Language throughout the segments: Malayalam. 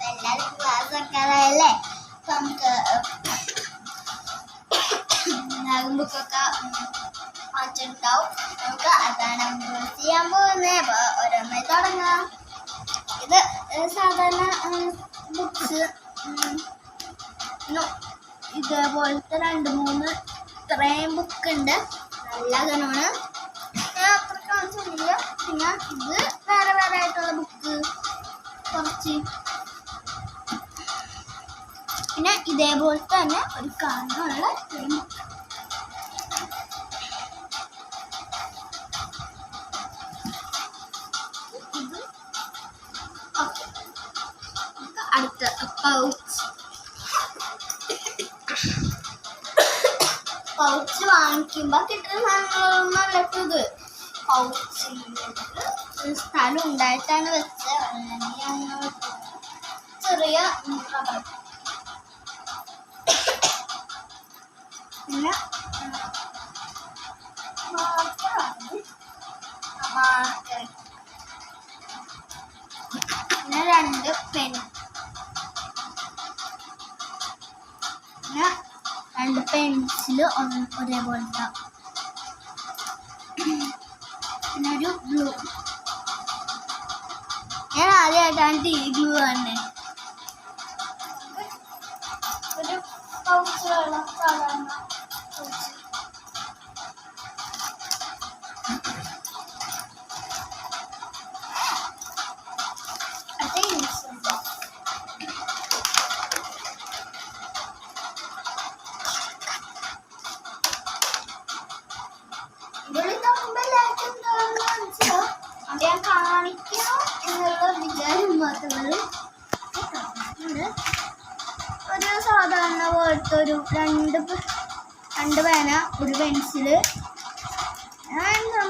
എല്ലാവരും ക്ലാസ് വെക്കാറായല്ലേ. അപ്പം നമുക്ക് ബുക്കൊക്കെ വാങ്ങിച്ചിട്ടുണ്ടാവും. നമുക്ക് അതാണ് ചെയ്യാൻ പോകുന്നത്. അപ്പോൾ ഓരോന്നായി തുടങ്ങാം. ഇത് സാധാരണ ബുക്സ് ഇതേപോലത്തെ 2-3 ഇത്രയും ബുക്കുണ്ട്. നല്ല ഗണമാണ്. ഞാൻ അത്ര കാണിച്ചില്ല. പിന്നെ ഇത് വേറെ വേറെ ആയിട്ടുള്ള ബുക്ക് കുറച്ച്. പിന്നെ ഇതേപോലത്തെ തന്നെ ഒരു കാണാനുള്ള ബുക്ക്. ഇത് ഓക്കെ. അടുത്ത പൗച്ച് വാങ്ങിക്കുമ്പോൾ കിട്ടുന്ന സാധനങ്ങളൊന്നല്ല. ഇത് പൗച്ചിൽ സ്ഥലം ഉണ്ടായിട്ടാണ് വെച്ചത്. അല്ലെങ്കിൽ ചെറിയ റബ്ബർ. പിന്നെ മാർക്കർ. പിന്നെ 2 പെൻ. പിന്നെ 2 പെൻസിൽ ഒരേപോലത്തെ. പിന്നെ ഒരു ഗ്ലൂ. ഞാൻ ആദ്യമായിട്ടാണ് ഗ്ലൂ തന്നെ. ഒരു പൗച്ചുള്ള സാധാരണ പൗച്ച്. ഞാൻ കാണിക്കണം എന്നുള്ള വിചാരം മാത്രമേ. ഒരു സാധാരണ പോലത്തെ ഒരു 2 പേന, ഒരു പെൻസില്,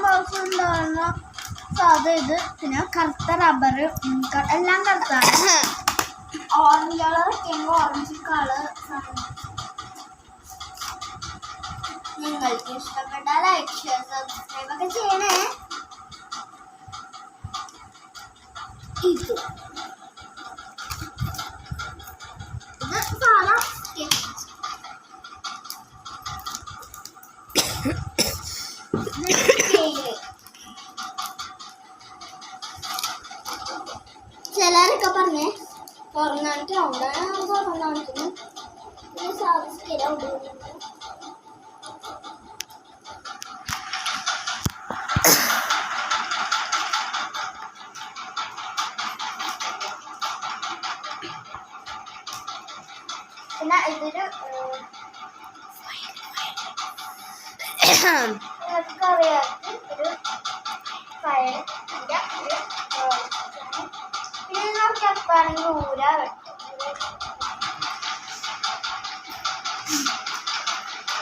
ബോക്സ് ഉണ്ടാകുന്ന സാധാ ഇത്. പിന്നെ കറുത്ത റബ്ബർ. എല്ലാം കറുത്താണ്. Orange colour orange colour. നിങ്ങൾക്ക് ഇഷ്ടപ്പെട്ടാൽ ലൈക്ക് ഷെയർ സബ്സ്ക്രൈബ് ഒക്കെ ചെയ്യണേ. ഇത് സാധാ ചിലരൊക്കെ പറഞ്ഞേ തുറന്നിട്ട് അവിടെ തുറന്നു. സാധാ സ്ഥിരം പിന്നെ ഇതൊരു അറിയാത്ത ഒരു ഫയൽ. പിന്നെ നമുക്ക് എപ്പാണെങ്കിൽ ഊര വെട്ടും.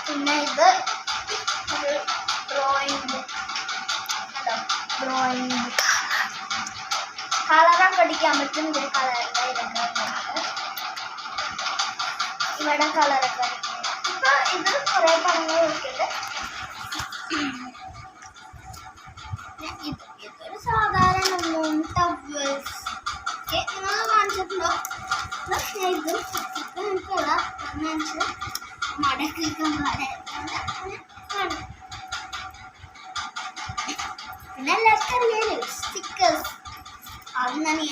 പിന്നെ ഇത് ഒരു ഡ്രോയിങ് ബുക്ക്. ഡ്രോയിങ് ബുക്ക് കളറൊക്കെ അടിക്കാൻ പറ്റും. ഇതിൽ കളറിൻ്റെ ഇവിടെ കളറൊക്കെ അടിക്കുന്നത്. ഇപ്പൊ ഇത് കുറെ പടങ്ങൾ വെക്കുന്നുണ്ട്. ഇതൊരു സാധാരണ ടവൽസ് നിങ്ങൾ കാണിച്ചിട്ടുണ്ടോ? ഇത് എനിക്കുള്ള പിന്നെ എല്ലാവർക്കും അറിയാലോ സ്റ്റിക്കേഴ്സ്. അതാണ് ഞാൻ ഈ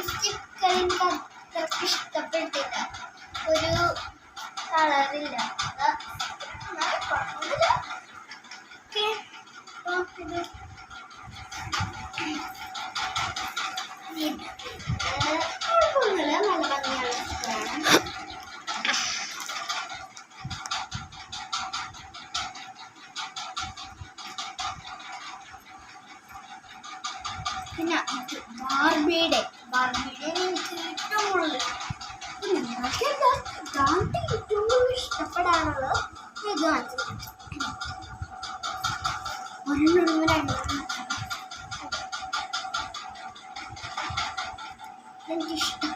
സ്റ്റിക്കർ എനിക്ക് അത്രയ്ക്ക് ഇഷ്ടപ്പെട്ടില്ല. ഒരു കളറില്ല. നല്ല ഭംഗിയാണ്. പിന്നെ ബാർബിയുടെ എനിക്ക് ഏറ്റവും കൂടുതൽ ഏറ്റവും ഇഷ്ടപ്പെടാനുള്ളത് ഇതാണ്. എനിക്കിഷ്ടം.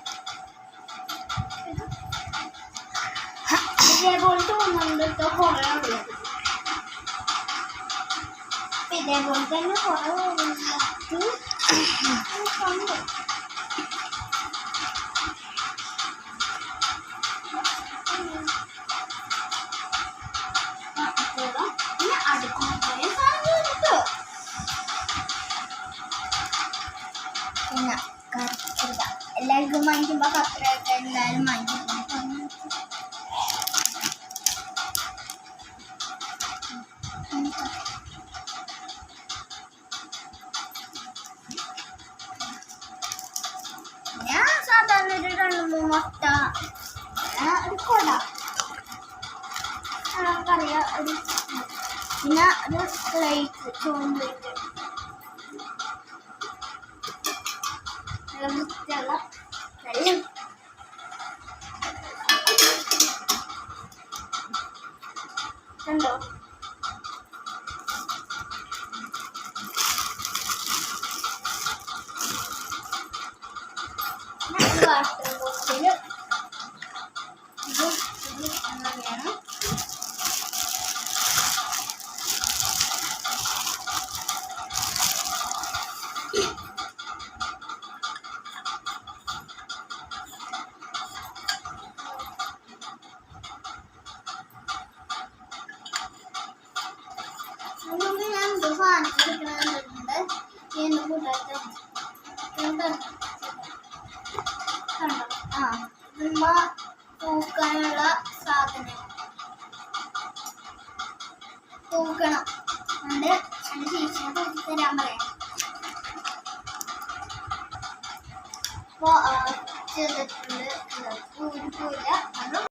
ഇതേപോലത്തെ ഒന്നുണ്ട് കുറേ ഉള്ളത്. ഇതേപോലെ തന്നെ കുറേ പിന്നെ അടുക്കുന്ന കുറേ സാധനങ്ങൾ കിട്ടും. പിന്നെ കത്തിരിക്ക എല്ലാവർക്കും വാങ്ങിക്കുമ്പോൾ കത്തിരിക്ക എല്ലാവരും വാങ്ങിക്കും. ഞാൻ സാധാരണ ഒരു 2-3 മുട്ട, ഒരു കൊട നമുക്കറിയാം, ഒരു പിന്നെ ഒരു പ്ലേറ്റ്, ചോറും പ്ലേറ്റ്, നല്ല വൃത്തിയുള്ള വെള്ളം. കണ്ടോ? വാട്ടർ ബോട്ടിൽ ഇത് അങ്ങനെയാണ്. ഞാൻ എന്തോ സാധനം എടുക്കണമെന്നുണ്ട്. എന്നെ കൂട്ടായിട്ട് കണ്ടോ? നമ്മ തൂക്കാനുള്ള സാധനം തൂക്കണം. അതുകൊണ്ട് എൻ്റെ ചേച്ചിനെ തൂക്കി തരാൻ പറയാം. അപ്പോൾ ചെയ്തിട്ടുണ്ട്. ഊരിപ്പോയില്ല.